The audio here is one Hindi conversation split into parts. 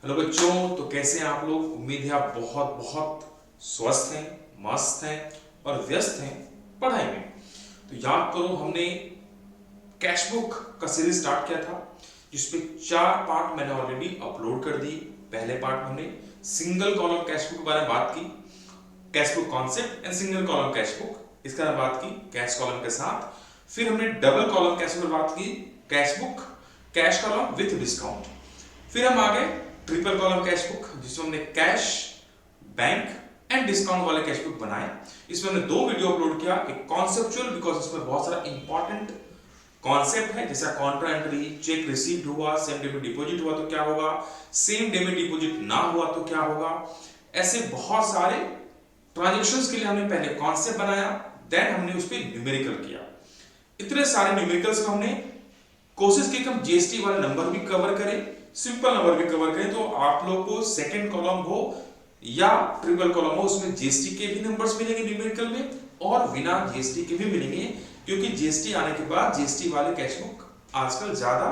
हेलो बच्चों, तो कैसे हैं आप लोग। उम्मीद है आप बहुत बहुत स्वस्थ हैं, मस्त हैं और व्यस्त हैं पढ़ाई में। तो याद करो, हमने कैश बुक का सीरीज स्टार्ट किया था जिसपे 4 पार्ट मैंने ऑलरेडी अपलोड कर दी। पहले पार्ट में हमने सिंगल कॉलम कैश बुक के बारे में बात की, cash book concept and single column cash book, इसका बारे में बात की कैश कॉलम के साथ। फिर हमने डबल कॉलम कैश बुक बात की, cash book cash column with discount. फिर हम आ गए ट्रिपल कॉलम कैश बुक जिसमें हमने कैश, बैंक एंड डिस्काउंट वाले कैश बुक बनाए। इसमें हमने 2 वीडियो अपलोड किया, एक कॉन्सेप्चुअल बिकॉज इसमें बहुत सारा इंपॉर्टेंट कॉन्सेप्ट है, जैसा कॉन्ट्रा एंट्री, चेक रिसीव्ड हुआ, सेम डे में डिपॉजिट हुआ तो क्या होगा, सेम डे में डिपॉजिट ना हुआ तो क्या होगा। ऐसे बहुत सारे ट्रांजेक्शंस के लिए हमने पहले कॉन्सेप्ट बनाया, देन हमने उस पर न्यूमेरिकल किया। इतने सारे न्यूमेरिकल्स में हमने कोशिश की कि हम जीएसटी वाले नंबर भी कवर करें, सिंपल नंबर भी कवर करें। तो आप लोग को सेकंड कॉलम हो या ट्रिपल कॉलम हो, उसमें जीएसटी के भी नंबर्स मिलेंगे न्यूमेरिकल में और बिना जीएसटी के भी मिलेंगे, क्योंकि जीएसटी आने के बाद जीएसटी वाले कैश बुक आजकल ज्यादा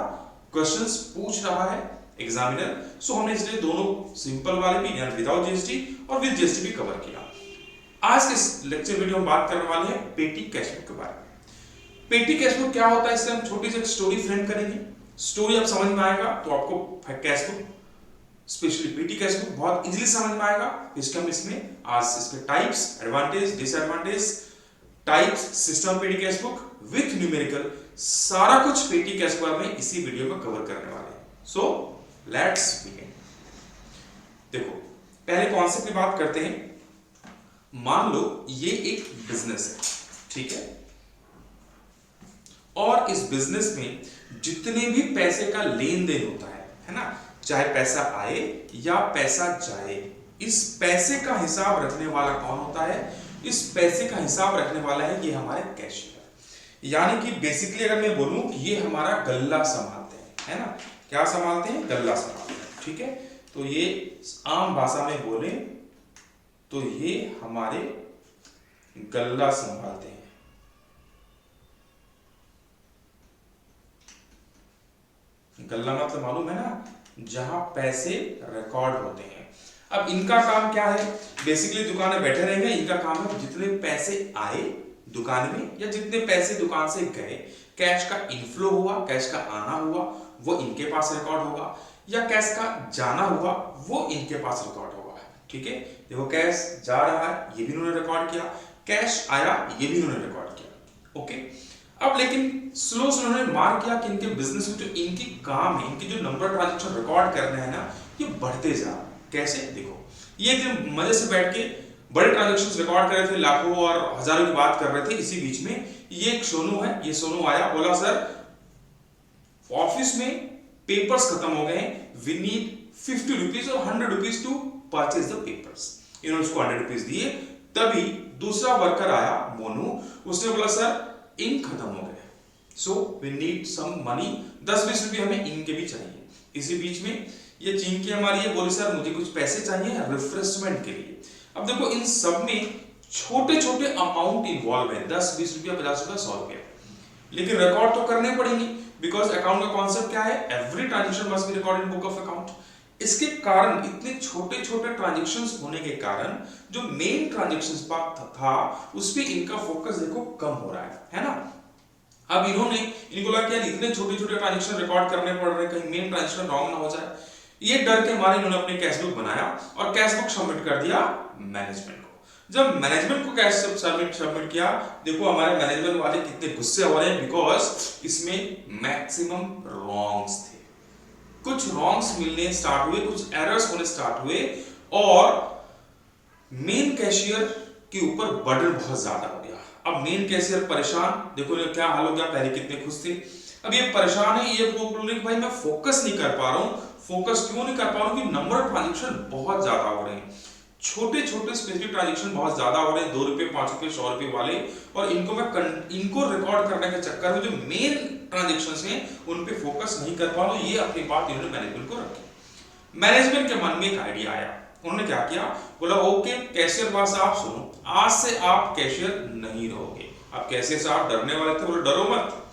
क्वेश्चंस पूछ रहा है एग्जामिनर। सो हमने इसलिए दोनों सिंपल वाले भी यानी विदाउट जीएसटी और विद जीएसटी भी कवर किया। आज के इस लेक्चर वीडियो में बात करने वाले हैं पेटी कैश बुक के बारे में। पेटी कैश बुक क्या होता है, इससे हम छोटी सी स्टोरी फ्रेम करेंगे। स्टोरी अब समझ में आएगा तो आपको कैश बुक, स्पेशली पेटी कैश बुक बहुत इजीली समझ में आएगा। इसके हम इसमें आज इसके types, advantage, disadvantage, types, system पेटी कैश बुक विथ न्यूमेरिकल, सारा कुछ पेटी कैश बुक में इसी वीडियो में कवर करने वाले हैं। So let's begin. देखो, पहले कॉन्सेप्ट की बात करते हैं। मान लो ये एक बिजनेस है, ठीक है, और इस बिजनेस में जितने भी पैसे का लेन देन होता है ना, चाहे पैसा आए या पैसा जाए, इस पैसे का हिसाब रखने वाला कौन होता है? इस पैसे का हिसाब रखने वाला है ये हमारे कैशियर। यानी कि बेसिकली अगर मैं बोलूं कि ये हमारा गल्ला संभालते हैं, है ना, क्या संभालते हैं? गल्ला संभालते हैं, ठीक है। तो ये आम भाषा में बोले तो ये हमारे गल्ला संभालते हैं। गल्ला मतलब मालूम है ना, जहां पैसे रिकॉर्ड होते हैं। अब इनका काम क्या है? बेसिकली दुकान में बैठे रहेंगे, इनका काम है जितने पैसे आए दुकान में या जितने पैसे दुकान से गए, कैश का इनफ्लो हुआ, कैश का आना हुआ, वो इनके पास रिकॉर्ड होगा, या कैश का जाना हुआ वो इनके पास रिकॉर्ड होगा, ठीक है। देखो, कैश जा रहा है ये भी इन्होंने रिकॉर्ड किया, कैश आया ये भी इन्होंने रिकॉर्ड किया, ओके। अब लेकिन स्लो उन्होंने मार्क किया कि इनके बिजनेस में जो इनकी काम है, इनके जो नंबर ट्रांजैक्शन रिकॉर्ड करने हैं ना, ये बढ़ते जा रहे हैं। कैसे? देखो, ये जो मजे से बैठ के बड़े ट्रांजैक्शंस रिकॉर्ड कर रहे थे, लाखों और हजारों की बात कर रहे थे, इसी बीच में ये एक सोनू है, ये सोनू आया, बोला सर ऑफिस में पेपर्स खत्म हो गए, वी नीड 50 रुपीज और 100 rupees to purchase the papers. इन्होंने उसको 100 रुपीज दिए। तभी दूसरा वर्कर आया मोनू, उसने बोला सर इंक खत्म हो गया, so we need some money, 10-20 रुपये हमें इंक के भी चाहिए। इसी बीच में ये चीन की हमारी ये बोली सर मुझे कुछ पैसे चाहिए रिफ्रेशमेंट के लिए। अब देखो, इन सब में छोटे छोटे अमाउंट इन्वॉल्व है, 10-20 रुपया, 50 रुपया, 100 रुपया, लेकिन रिकॉर्ड तो करने पड़ेंगे बिकॉज अकाउंट का कॉन्सेप्ट क्या है? Every transaction must be recorded in book of account. इसके कारण इतने छोटे छोटे ट्रांजेक्शंस होने के कारण जो मेन ट्रांजेक्शंस था उस पे इनका फोकस देखो कम हो रहा है ना। अब इनको लगा कि इतने छोटे छोटे ट्रांजेक्शन रिकॉर्ड करने पड़ रहे हैं, कहीं मेन ट्रांजेक्शन रॉन्ग ना हो जाए, ये डर के मारे इन्होंने अपने कैश बुक बनाया और कैश बुक सबमिट कर दिया मैनेजमेंट को। जब मैनेजमेंट को कैश सबमिट किया, देखो हमारे मैनेजमेंट वाले कितने गुस्से हो रहे हैं, बिकॉज इसमें मैक्सिमम रॉन्ग्स थे। कुछ रॉन्ग्स मिलने स्टार्ट हुए, कुछ एरर्स होने स्टार्ट हुए और मेन कैशियर के ऊपर बर्डन बहुत ज्यादा हो गया। अब मेन कैशियर परेशान, देखो क्या हाल हो गया, पहले कितने खुश थे, अब ये परेशान है, ये बोल रहे भाई मैं फोकस नहीं कर पा रहा हूं। फोकस क्यों नहीं कर पा रहा हूं? कि नंबर ट्रांजेक्शन बहुत ज्यादा हो रहे हैं, छोटे छोटे स्पेसिफिक ट्रांजेक्शन बहुत ज्यादा हो रहे हैं, 2 रुपए, 5 रुपए, 100 रुपए वाले, और इनको रिकॉर्ड करने के चक्कर में जो मेन ट्रांजेक्शंस हैं उन पे फोकस नहीं कर पा रहा हूं। ये अपनी बात इन्होंने मैनेजमेंट को रखी। मैनेजमेंट के मन में एक आइडिया आया, उन्होंने क्या किया, बोला ओके कैशियर बॉस आप सुनो, आज से आप कैशियर नहीं रहोगे। अब कैशियर से आप डरने वाले थे, बोले डरो मत,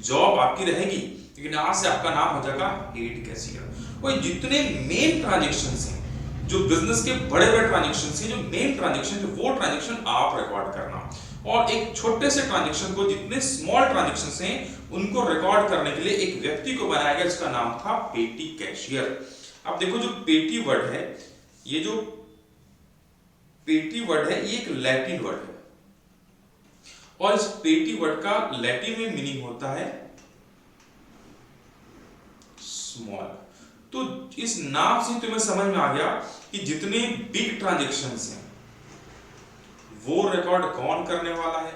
जॉब आपकी रहेगी, लेकिन आज से आपका नाम हो जाएगा हेड कैशियर। कोई जितने मेन ट्रांजेक्शन हैं, जो बिजनेस के बड़े बड़े ट्रांजेक्शन हैं, जो मेन ट्रांजेक्शन है वो ट्रांजेक्शन आप रिकॉर्ड करना, और एक छोटे से ट्रांजेक्शन को, जितने स्मॉल ट्रांजेक्शन हैं उनको रिकॉर्ड करने के लिए एक व्यक्ति को बनाया गया जिसका नाम था पेटी कैशियर। अब देखो जो पेटी वर्ड है, ये जो पेटी वर्ड है ये एक लैटिन वर्ड है, और इस पेटी वर्ड का लैटिन में मीनिंग होता है स्मॉल। तो इस नाम से तुम्हें समझ में आ गया कि जितने बिग ट्रांजेक्शन्स हैं वो रिकॉर्ड कौन करने वाला है,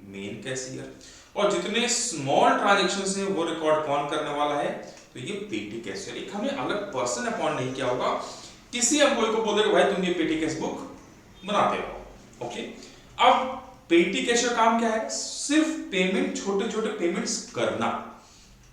मेन कैशियर, और जितने स्मॉल ट्रांजेक्शन्स हैं वो रिकॉर्ड कौन करने वाला है, तो ये पेटी कैशियर। एक हमने अलग पर्सन अपॉइंट नहीं किया होगा, किसी एम्प्लॉय को बोल देगा भाई तुम ये पेटी कैश बुक बनाते हो। ओके, अब पेटी कैशियर काम क्या है, सिर्फ पेमेंट, छोटे छोटे पेमेंट्स करना।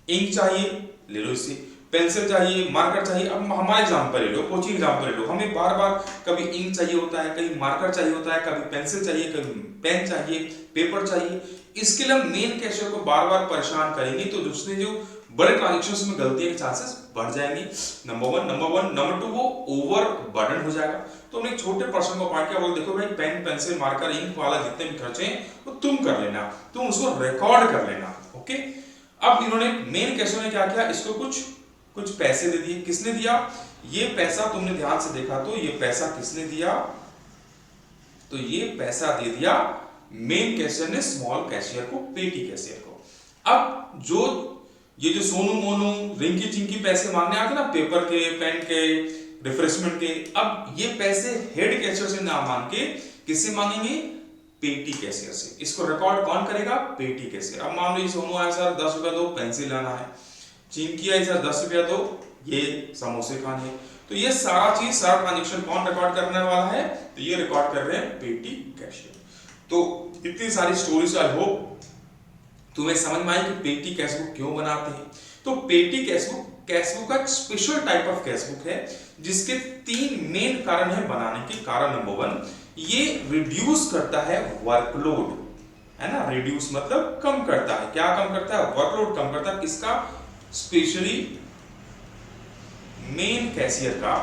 इंक चाहिए ले लो इससे, पेंसिल चाहिए, मार्कर चाहिए। अब हमारा एग्जांपल ले लो, कोचिंग एग्जांपल ले लो, हमें बार बार कभी इंक चाहिए होता है, कभी मार्कर चाहिए होता है, कभी पेंसिल चाहिए, कभी पेन चाहिए, पेपर चाहिए। इसके लिए हम मेन कैशियर को बार बार परेशान करेंगे तो उसने जो बड़े ट्रांजेक्शंस में गलती के चांसेस बढ़ जाएंगे, नंबर वन। नंबर टू, वो ओवर बर्डन हो जाएगा। तो हमने एक छोटे पर्सन को पढ़ के बोल देखो भाई पेन, पेंसिल, मार्कर, इंक वाला जितने भी खर्चे हैं वो तुम कर लेना, तुम उसको रिकॉर्ड कर लेना। ओके, अब इन्होंने मेन कैशियर ने क्या किया, इसको कुछ पैसे दे दिए। किसने दिया, ये पैसा तुमने ध्यान से देखा तो ये पैसा किसने दिया, तो ये पैसा दे दिया मेन कैशियर ने स्मॉल कैशियर को, पेटी कैशियर को। अब जो ये जो सोनू मोनू रिंकी चिंकी पैसे मांगने आते ना, पेपर के, पेन के, रिफ्रेशमेंट के, अब ये पैसे हेड कैशियर से ना मांग के किससे मांगेंगे, पेटी कैशियर से। इसको रिकॉर्ड कौन करेगा, पेटी कैशियर। अब मान लो सोनू आया सर 10 रुपया दो, पेंसिल लाना है। चिंकी आई सर 10 रुपया दो, ये समोसे खाने। तो ये सारा चीज, सारा ट्रांजेक्शन कौन रिकॉर्ड करने वाला है, तो ये रिकॉर्ड कर रहे हैं पेटी कैशियर। तो इतनी सारी स्टोरीज आई होप तुम्हें समझ में आई कि पेटी कैशबुक क्यों बनाते हैं। तो पेटी कैशबुक का एक स्पेशल टाइप ऑफ कैशबुक है जिसके 3 मेन कारण है बनाने के। कारण नंबर 1, ये रिड्यूस करता है वर्कलोड, है ना। रिड्यूस मतलब कम करता है, क्या कम करता है, वर्कलोड कम करता है। किसका, स्पेशली मेन कैशियर का।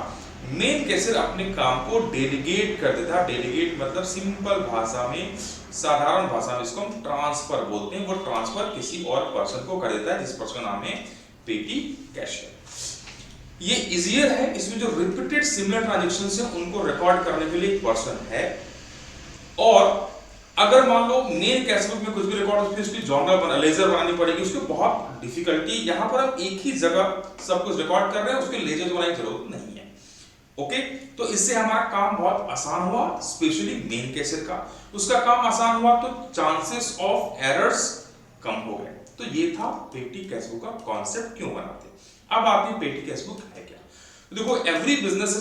मेन कैशियर अपने काम को डेलीगेट कर देता है। डेलीगेट मतलब सिंपल भाषा में, साधारण भाषा में इसको हम ट्रांसफर बोलते हैं। वो ट्रांसफर किसी और पर्सन को कर देता है जिस पर्सन का नाम है पेटी कैशियर। ये इजियर है, इसमें जो रिपीटेड सिमिलर ट्रांजैक्शंस हैं उनको रिकॉर्ड करने के लिए एक पर्सन है। और अगर मान लो मेन कैशबुक में कुछ भी रिकॉर्ड होती है, उसकी जर्नल लेजर बनानी पड़ेगी, उसको बहुत डिफिकल्टी। यहां पर हम एक ही जगह सब कुछ रिकॉर्ड कर रहे हैं, उसके लेजर बनाने की जरूरत नहीं है। ओके, तो इससे हमारा काम बहुत आसान हुआ, स्पेशली मेन कैशियर का। उसका काम आसान हुआ तो चांसेस ऑफ एरर्स कम हो गए। तो ये था पेटी कैशबुक का कॉन्सेप्ट क्यों बनाते। अब आते हैं पेटी कैशबुक है क्या। तो देखो, every business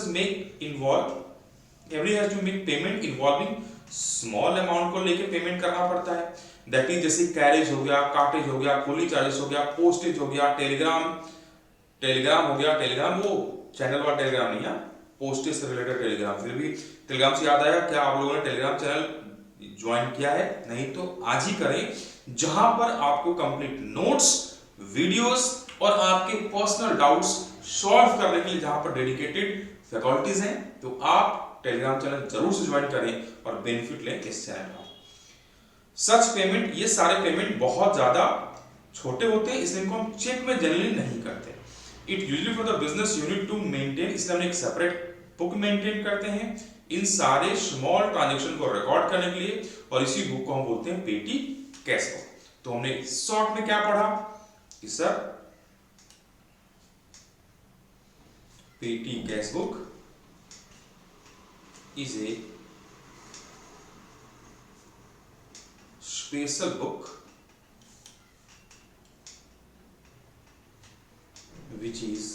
every has to make payment involving small amount को लेके पेमेंट करना पड़ता है। दैट इज जैसे कैरेज हो गया, कार्टेज हो गया, कूली चार्जेस हो गया, पोस्टेज हो गया, टेलीग्राम हो गया। टेलीग्राम वो चैनल वाला टेलीग्राम नहीं है, पोस्टेज से रिलेटेड टेलीग्राम। फिर भी टेलीग्राम से याद आया, क्या आप लोगों ने टेलीग्राम चैनल ज्वाइन किया है? नहीं तो आज ही करें, जहां पर आपको कंप्लीट नोट्स, वीडियोस और आपके पर्सनल डाउट्स सॉल्व करने के लिए जहां पर डेडिकेटेड फैकल्टीज हैं। तो आप टेलीग्राम चैनल जरूर से ज्वाइन करें और बेनिफिट लें इस चैनल का। सच पेमेंट, ये सारे पेमेंट बहुत ज्यादा छोटे होते हैं, इसलिए इनको हम चेक में जनरली नहीं करते। It usually for the business unit to maintain, इसलिए हम एक सेपरेट बुक मेंटेन करते हैं इन सारे स्मॉल ट्रांजैक्शन को रिकॉर्ड करने के लिए, और इसी बुक को हम बोलते हैं पेटी कैशबुक। तो हमने शॉर्ट में क्या पढ़ा कि सर पेटी cashbook is a special book which is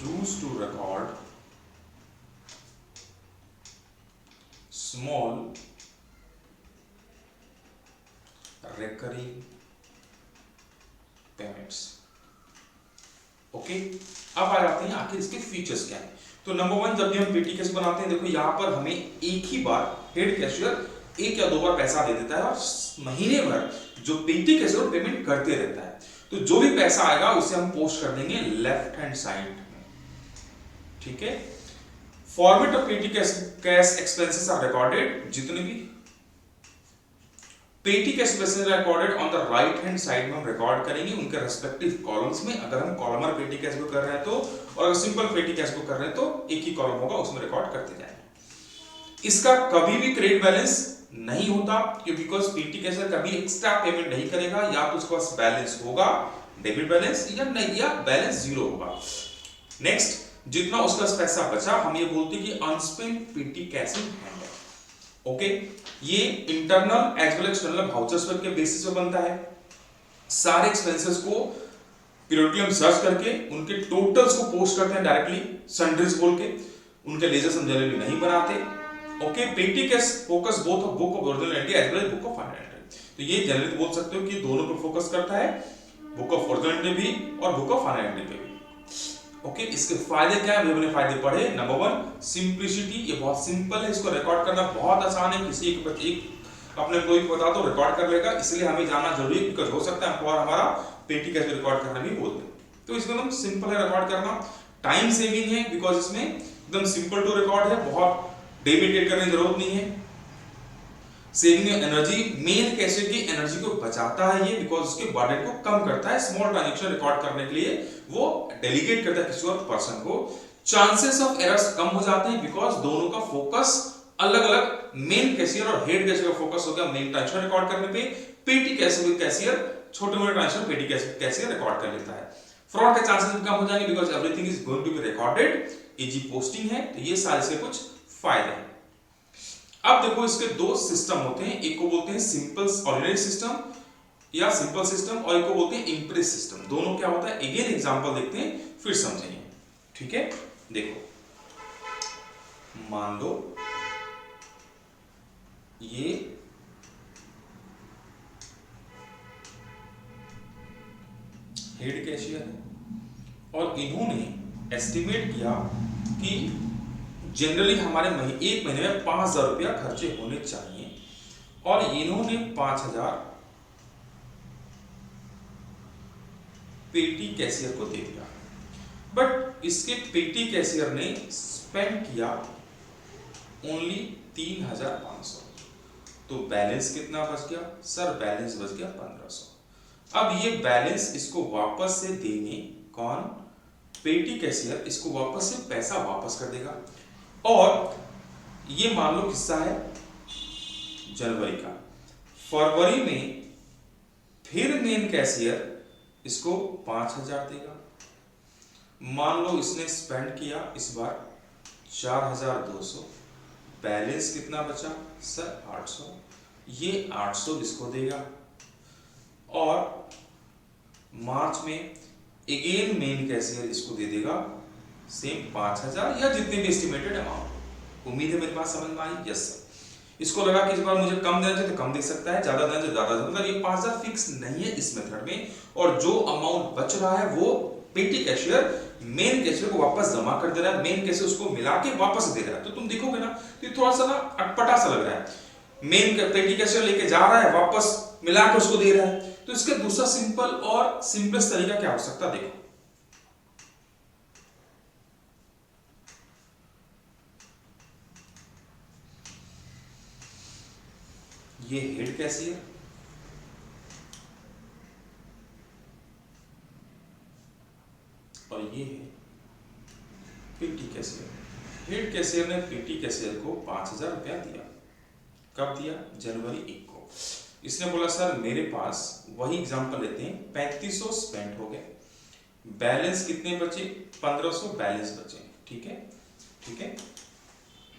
used to record small recurring payments। Okay, अब आ जाते हैं आखिर इसके फीचर्स क्या है। तो नंबर 1, जब भी हम पेटी कैश बनाते हैं, देखो यहाँ पर हमें एक ही बार हेड कैशियर 1 या 2 बार पैसा दे देता है और महीने भर जो पेटी कैशियर पेमेंट करते रहता है। तो जो भी पैसा आएगा उसे हम पोस्ट कर देंगे लेफ्ट हैंड साइड में, ठीक है। Format of petty cash expenses are recorded, जितने भी petty cash expenses recorded on the right hand side में हम रिकॉर्ड करेंगे उनके रेस्पेक्टिव कॉलम्स में। अगर हम कॉलमर पेटी कैश बुक कर रहे हैं तो, और अगर सिंपल पेटी कैश बुक कर रहे हैं तो एक ही कॉलम होगा, उसमें रिकॉर्ड करते जाएंगे। इसका कभी भी क्रेडिट बैलेंस नहीं होता, क्योंकि बिकॉज पेटी कैश कभी एक्स्ट्रा पेमेंट नहीं करेगा, या तो उसके पास बैलेंस होगा डेबिट बैलेंस, या नहीं, या बैलेंस जीरो होगा। नेक्स्ट, जितना उसका पैसा बचा हम ये बोलते हैं कि unspent petty cash in hand है, ओके। ये internal as well external vouchers के बेसिस पे बनता है। सारे एक्सपेंसेस को पीरियडिकली हम सर्च करके उनके टोटल्स को पोस्ट करते हैं डायरेक्टली सन्ड्रीज बोल के, उनके लेजर्स हम जनरली नहीं बनाते, okay. Petty cash focus both of book of original entry as well book of final entry, तो ये जनरली बोल सकते हो कि दोनों पे फोकस करता है, बुक ऑफ ओरिजिनल एंट्री भी और बुक ऑफ फाइनल एंट्री पे भी, ओके। इसके फायदे क्या है, हमने फायदे पढ़े। नंबर 1 सिंप्लिसिटी, ये बहुत सिंपल है, इसको रिकॉर्ड करना बहुत आसान है, किसी एक अपने कोई बता तो रिकॉर्ड कर लेगा, इसलिए हमें जानना जरूरी है, बिकॉज हो सकता है और हमारा पेटी कैश रिकॉर्ड करना भी बोल दे, तो इसमें एकदम सिंपल है रिकॉर्ड करना। टाइम सेविंग है, बिकॉज इसमें एकदम सिंपल टू रिकॉर्ड है, बहुत डेबिट करने की जरूरत नहीं है। सेविंग एनर्जी, मेन कैशियर की एनर्जी को बचाता है ये, बिकॉज उसके बर्डन को कम करता है। स्मॉल ट्रांजैक्शन रिकॉर्ड करने के लिए वो डेलीगेट करता है किसी और पर्सन को। चांसेस ऑफ एरर्स कम हो जाते हैं, बिकॉज दोनों का फोकस अलग अलग, मेन कैशियर और हेड कैशियर का फोकस हो गया मेन ट्रांजैक्शन रिकॉर्ड करने पे। पेटी कैशियर छोटे मोटे ट्रांजैक्शन पेटी कैशियर रिकॉर्ड कर लेता है। फ्रॉड के चांसेस भी कम हो जाएंगे, because everything is going to be recorded, easy posting है। तो ये सारे से कुछ फायदे हैं। अब देखो इसके दो सिस्टम होते हैं, एक को बोलते हैं सिंपल ऑर्डिनरी सिस्टम या सिंपल सिस्टम, और एक को बोलते हैं इम्प्रेस सिस्टम। दोनों क्या होता है, अगेन एग्जांपल देखते हैं फिर समझेंगे, ठीक है। देखो मान लो ये हेड कैशियर है और इन्होंने एस्टिमेट किया कि जनरली हमारे एक महीने में 5,000 रुपया खर्चे होने चाहिए, और इन्होंने 5,000 पेटी कैशियर को दे दिया, बट इसके पेटी कैशियर ने स्पेंड किया ओनली 3,500, तो बैलेंस कितना बच गया सर? बैलेंस बच गया 1,500। अब ये बैलेंस इसको वापस से देंगे कौन? पेटी कैशियर इसको वापस से पैसा वापस कर देगा, और ये मान लो किस्सा है जनवरी का। फरवरी में फिर मेन कैशियर इसको 5,000 देगा। मान लो इसने स्पेंड किया इस बार 4,200, बैलेंस कितना बचा सर? 800। ये 800 इसको देगा, और मार्च में अगेन मेन कैशियर इसको दे देगा सेम 5,000 या जितने भी एस्टिमेटेड अमाउंट। उम्मीद है मेरे पास समझ में आई? Yes sir. इसको लगा कि इस बार मुझे कम देना चाहिए तो कम दे सकता है, ज्यादा देना चाहिए ज्यादा, मतलब ये 5,000 फिक्स नहीं है इस मेथड में, और जो अमाउंट बच रहा है वो पेटी कैशियर मेन कैशियर को वापस जमा कर दे रहा है, मेन कैशियर उसको मिला के वापस दे रहा है। तो तुम देखोगे ना तो ये थोड़ा सा ना अटपटा सा लग रहा है, मेन पेटी कैशियर लेके जा रहा है वापस मिला के उसको दे रहा है। तो इसका दूसरा सिंपल और सिंपलेस्ट तरीका क्या हो सकता है? देखो ये हेड कैशियर और ये है पेटी कैशियर। हेड कैशियर ने पेटी कैशियर को 5,000 रुपया दिया। कब दिया? जनवरी 1 को। इसने बोला सर मेरे पास, वही एग्जांपल लेते हैं, 3500 स्पेंड हो गए, बैलेंस कितने बचे? 1,500 बैलेंस बचे, ठीक है, ठीक है।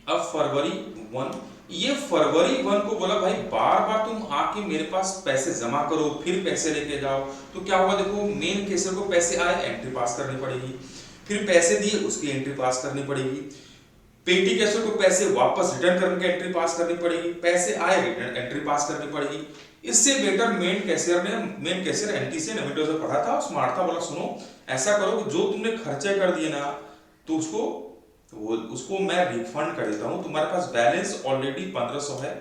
अब फरवरी 1, ये फरवरी 1 को बोला भाई बार बार तुम आके मेरे पास पैसे जमा करो फिर पैसे लेके जाओ, तो क्या होगा? देखो मेन कैशियर को पैसे आए, एंट्री पास करनी पड़ेगी, फिर पैसे दिए उसकी एंट्री पास करनी पड़ेगी, पेटी कैशियर को पैसे वापस रिटर्न करके एंट्री पास करनी पड़ेगी, पैसे आए रिटर्न एंट्री पास करनी पड़ेगी। इससे बेटर मेन कैशियर एंट्री से नवीटो से पढ़ा था, स्मार्ट था, बोला सुनो ऐसा करो जो तुमने खर्चे कर दिए ना तो उसको मैं रिफंड कर देता हूं, तुम्हारे पास बैलेंस ऑलरेडी 1,500 है,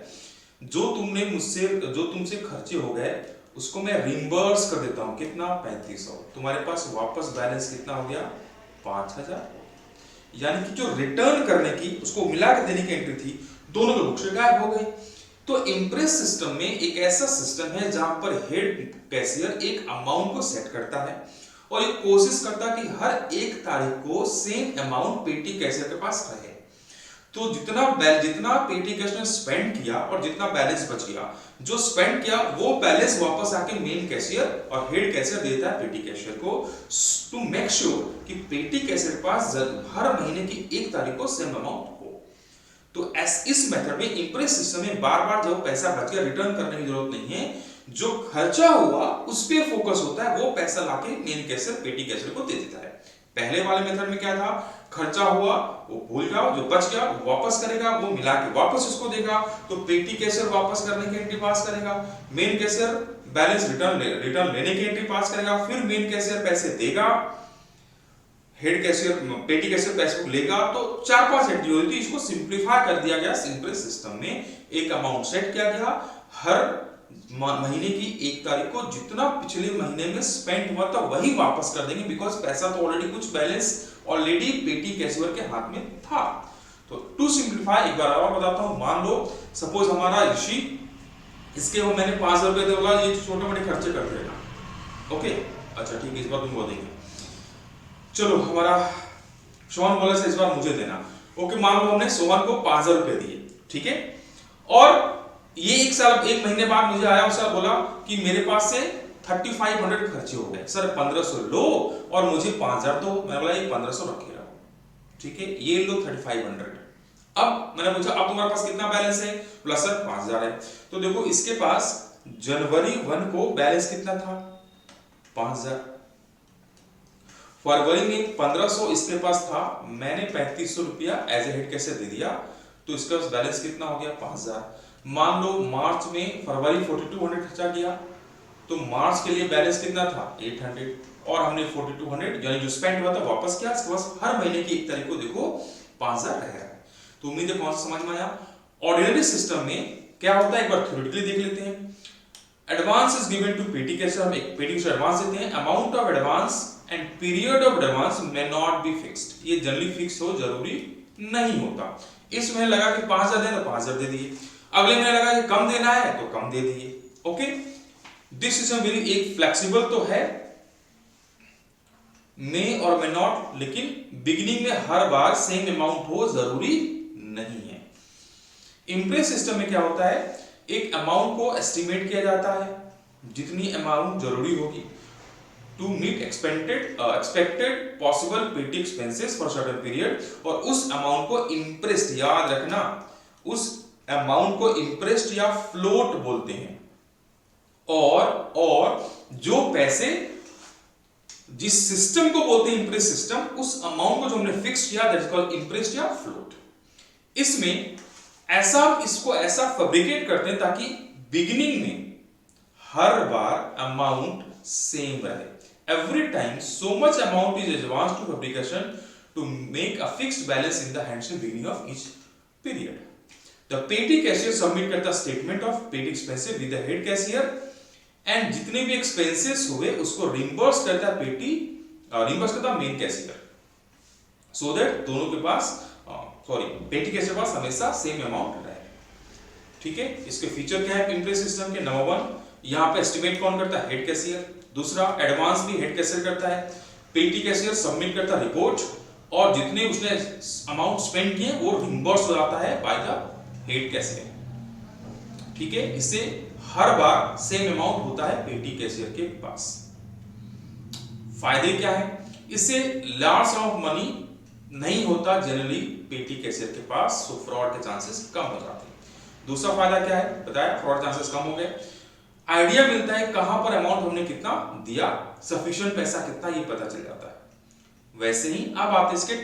जो तुमसे खर्चे हो गए उसको मैं रिम्बर्स कर देता हूं, कितना 3500, तुम्हारे पास वापस बैलेंस कितना हो गया 5000। यानी कि जो रिटर्न करने की उसको मिला के देने की एंट्री थी दोनों के बुक से गायब हो गई। तो इम्प्रेस सिस्टम में एक ऐसा सिस्टम है जहां पर हेड कैशियर एक अमाउंट को सेट करता है और ये कोशिश करता है कि हर एक तारीख को सेम अमाउंट पेटी कैशियर के पास रहे। तो जितना पेटी कैशियर ने स्पेंड किया और जितना बैलेंस बच गया, जो स्पेंड किया वो बैलेंस वापस आके मेन कैशियर और हेड कैशियर देता है पेटी कैशियर को, टू मेक श्योर कि पेटी कैशियर के पास हर महीने की 1 तारीख को सेम अमाउंट हो। तो इस मेथड में इम्प्रेस सिस्टम में बार बार जब पैसा बच गया रिटर्न करने की जरूरत नहीं है, जो खर्चा हुआ उस पर फोकस होता है, वो पैसा लाके मेन कैशियर पेटी कैशियर को दे देता है। पहले वाले मेथड में क्या था, खर्चा हुआ वो भूल जाओ, जो बच गया वो वापस करेगा, वो मिला के वापस उसको देगा, तो पेटी कैशियर वापस करने की एंट्री पास करेगा, मेन कैशियर बैलेंस रिटर्न लेने की एंट्री पास करेगा, फिर मेन कैशियर पैसे देगा, हेड कैशियर पेटी कैशियर पैसे को लेगा। तो 4-5 एंट्री होती थी, इसको सिंपलीफाई कर दिया गया इम्प्रेस सिस्टम में। एक अमाउंट सेट किया गया, हर महीने की 1 तारीख को जितना पिछले महीने में स्पेंड हुआ था वही वापस कर देंगे, बिकॉज पैसा तो ऑलरेडी कुछ बैलेंस ऑलरेडी पेटी कैशियर के हाथ में था। तो टू सिंपलीफाई एक बार और बताता हूं, मान लो सपोज हमारा ऋषि, इसके वो मैंने 5000 रुपए बोला, ये छोटे मोटे खर्चे कर देगा, ओके अच्छा ठीक है, इस बार तुम वो देंगे। चलो हमारा सोहन बोला से इस बार मुझे देना, ओके मान लो हमने सोहन को 5000 रुपए दिए, ठीक है, और ये 1 महीने बाद मुझे आया, उसने बोला कि मेरे पास से 3500 खर्चे हो गए सर, 1500 लो और मुझे 5000 दो। मैंने बोला ये 1500 रखे रहो, ठीक है, ये लो 3500। अब मैंने पूछा अब तुम्हारे पास कितना बैलेंस है, बोला सर 5000 है। तो देखो इसके पास जनवरी 1 को बैलेंस कितना था 5000, फरवरी में 1500 इसके पास था, मैंने 3500 रुपया एज ए हेड कैशियर दे दिया, तो इसका बैलेंस कितना हो गया 5000। मान लो मार्च में फरवरी 4200 खर्चा किया, तो मार्च के लिए बैलेंस कितना था 800, और हमने 4200 यानी जो स्पेंड हुआ था वापस किया। इसके पास हर महीने की 1 तारीख को देखो 5000 रह रहा है। तो उम्मीद है कौन सा समझ में आया। ऑर्डिनरी सिस्टम में क्या होता है एक बार थ्योरेटिकली देख लेते हैं। एडवांस इज गिवन टू पेटी कैशियर, हम एक पेटी कैशियर एडवांस देते हैं, amount of advance and period of advance may not be fixed, ये जनरली फिक्स हो जरूरी नहीं होता। इस महीने लगा कि 5000 देना तो 5000 दे दिए, अगले महीने लगा कि कम देना है तो कम दे दिए, ओके। दिस सिस्टम वेरी एक फ्लेक्सिबल तो है, मे और मे नॉट, लेकिन बिगिनिंग में हर बार सेम अमाउंट हो जरूरी नहीं है। इम्प्रेस सिस्टम में क्या होता है, एक अमाउंट को एस्टिमेट किया जाता है, जितनी अमाउंट जरूरी होगी टू मीट एक्सपेक्टेड पॉसिबल पेटी एक्सपेंसेस फॉर सर्टेन पीरियड, और उस अमाउंट को इम्प्रेस्ड, याद रखना उस अमाउंट को इम्प्रेस्ड या फ्लोट बोलते हैं, और जो पैसे जिस सिस्टम को बोलते हैं इम्प्रेस सिस्टम, उस अमाउंट को जो हमने फिक्स किया दैट इज कॉल्ड इम्प्रेस्ड या फ्लोट। इसमें इसको ऐसा फैब्रिकेट करते हैं ताकि बिगिनिंग में हर बार अमाउंट सेम रहे, every time so much amount is advanced to fabrication to make a fixed balance in the hands at beginning of each period. The petty cashier submit करता statement of petty expenses with the head cashier and जितने भी expenses हुए उसको reimburse करता पेटी reimburse करता main cashier, so that दोनों के पास पेटी कैशियर पास हमेशा सेम अमाउंट रहे, ठीक है। इसके फीचर क्या है इम्प्रेस सिस्टम के, नंबर 1 यहाँ पे एस्टिमेट कौन करता है हेड कैशियर, दूसरा एडवांस भी हेड कैशियर करता है, पेटी कैशियर सबमिट करता है रिपोर्ट, और जितने उसने अमाउंट स्पेंड किए वो रिइंबर्स हो जाता है बाय द हेड कैशियर, ठीक है। इससे हर बार सेम अमाउंट होता है पेटी कैशियर के पास। फायदे क्या है, इससे लार्ज सम ऑफ मनी नहीं होता जनरली पेटी कैशियर के पास, सो फ्रॉड के चांसेस कम हो जाते हैं। दूसरा फायदा क्या है बताया, फ्रॉड चांसेस कम हो गए, आइडिया मिलता है कहां पर अमाउंट हमने कितना दिया, सफिशिएंट पैसा कितना ये पता चल जाता है। वैसे ही अब आते इसके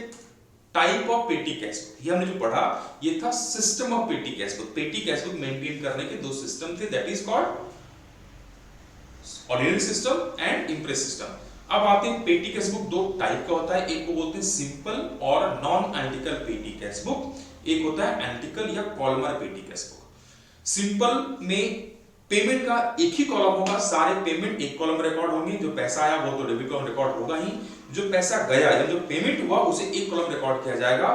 type of petty cash book, ये हमने जो पढ़ा ये था system of petty cash book. पेटी कैश बुक मेंटेन करने के 2 सिस्टम थे, that is called ordinary system and impress system. अब आते हैं पेटी कैश बुक 2 टाइप का होता है, एक को बोलते हैं सिंपल और नॉन एनालिटिकल पेटी कैश बुक, एक होता है एनालिटिकल या कॉलमर पेटी कैश बुक। सिंपल में पेमेंट का एक ही कॉलम होगा, सारे पेमेंट एक कॉलम रिकॉर्ड होंगे, जो पैसा आया वो तो डेबिट कॉलम रिकॉर्ड होगा ही, जो पैसा गया या जो पेमेंट हुआ उसे एक कॉलम रिकॉर्ड किया जाएगा।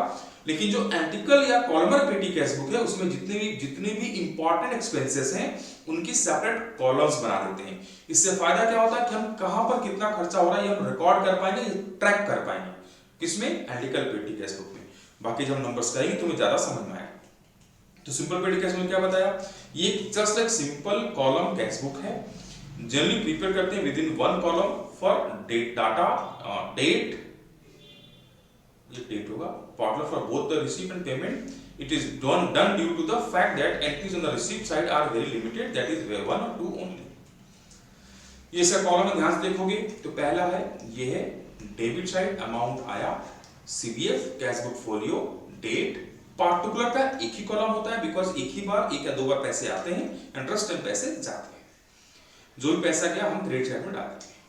लेकिन जो आर्टिकल या कॉलमर पेटी कैश बुक है उसमें जितने भी इंपॉर्टेंट एक्सपेंसेस हैं उनकी सेपरेट कॉलम्स बना देते हैं। इससे फायदा क्या होता है कि हम कहां पर कितना खर्चा हो रहा है ये हम रिकॉर्ड कर पाएंगे, ट्रैक कर पाएंगे, किसमें, आर्टिकल पेटी कैश बुक में। बाकी जब नंबर्स करेंगे तो हमें ज्यादा समझ में आएगा। तो सिंपल पेटी कैश बुक क्या बताया, ये जस्ट एक सिंपल कॉलम कैश बुक है, जनरली प्रिपेयर करते हैं with in one column for date data, date, ये डेट होगा, partner for both the receipt and payment. It is done due to the fact that entries on the receipt side are very limited, that is 1 और 2 ओनली। ये सब कॉलम में ध्यान से देखोगे तो पहला है, ये है डेबिट साइड, अमाउंट आया, CBF cash book folio, date, particular का एक ही कॉलम होता है बिकॉज एक ही बार, एक या दो बार पैसे आते हैं, इंटरेस्ट एंड पैसे जाते हैं, जो भी पैसा गया हम क्रेडिट साइड में डालते हैं।